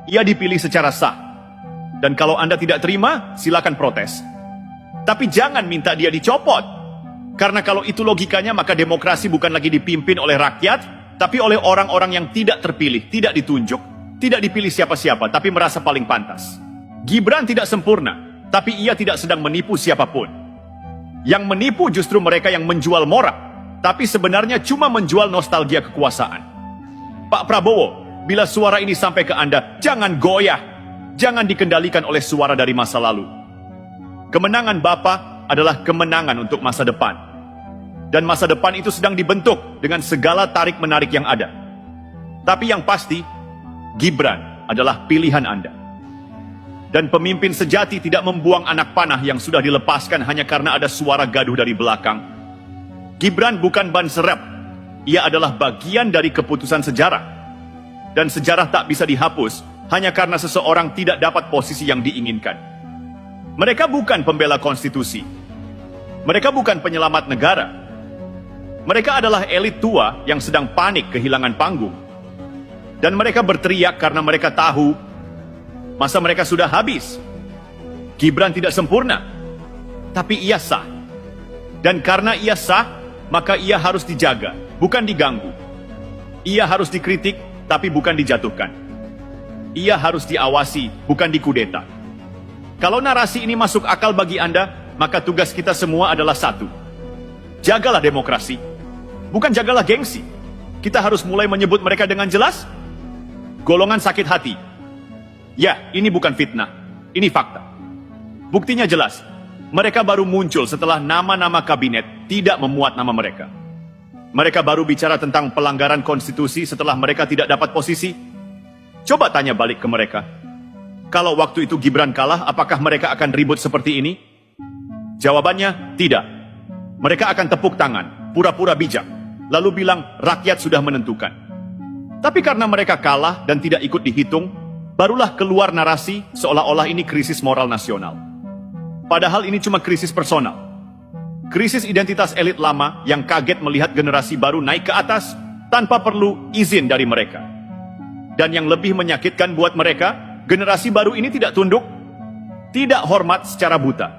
ia dipilih secara sah. Dan kalau Anda tidak terima, silakan protes. Tapi jangan minta dia dicopot. Karena kalau itu logikanya, maka demokrasi bukan lagi dipimpin oleh rakyat, tapi oleh orang-orang yang tidak terpilih, tidak ditunjuk, tidak dipilih siapa-siapa, tapi merasa paling pantas. Gibran tidak sempurna, tapi ia tidak sedang menipu siapapun. Yang menipu justru mereka yang menjual moral, tapi sebenarnya cuma menjual nostalgia kekuasaan. Pak Prabowo, bila suara ini sampai ke Anda, jangan goyah. Jangan dikendalikan oleh suara dari masa lalu. Kemenangan Bapak adalah kemenangan untuk masa depan. Dan masa depan itu sedang dibentuk dengan segala tarik-menarik yang ada. Tapi yang pasti, Gibran adalah pilihan Anda. Dan pemimpin sejati tidak membuang anak panah yang sudah dilepaskan hanya karena ada suara gaduh dari belakang. Gibran bukan ban serep. Ia adalah bagian dari keputusan sejarah. Dan sejarah tak bisa dihapus hanya karena seseorang tidak dapat posisi yang diinginkan. Mereka bukan pembela konstitusi. Mereka bukan penyelamat negara. Mereka adalah elit tua yang sedang panik kehilangan panggung. Dan mereka berteriak karena mereka tahu masa mereka sudah habis. Gibran tidak sempurna, tapi ia sah. Dan karena ia sah, maka ia harus dijaga, bukan diganggu. Ia harus dikritik, tapi bukan dijatuhkan. Ia harus diawasi, bukan dikudeta. Kalau narasi ini masuk akal bagi Anda, maka tugas kita semua adalah satu. Jagalah demokrasi, bukan jagalah gengsi. Kita harus mulai menyebut mereka dengan jelas. Golongan sakit hati. Ya, ini bukan fitnah, ini fakta. Buktinya jelas, mereka baru muncul setelah nama-nama kabinet tidak memuat nama mereka. Mereka baru bicara tentang pelanggaran konstitusi setelah mereka tidak dapat posisi. Coba tanya balik ke mereka. Kalau waktu itu Gibran kalah, apakah mereka akan ribut seperti ini? Jawabannya, tidak. Mereka akan tepuk tangan, pura-pura bijak, lalu bilang rakyat sudah menentukan. Tapi karena mereka kalah dan tidak ikut dihitung, barulah keluar narasi seolah-olah ini krisis moral nasional. Padahal ini cuma krisis personal. Krisis identitas elit lama yang kaget melihat generasi baru naik ke atas tanpa perlu izin dari mereka. Dan yang lebih menyakitkan buat mereka, generasi baru ini tidak tunduk, tidak hormat secara buta.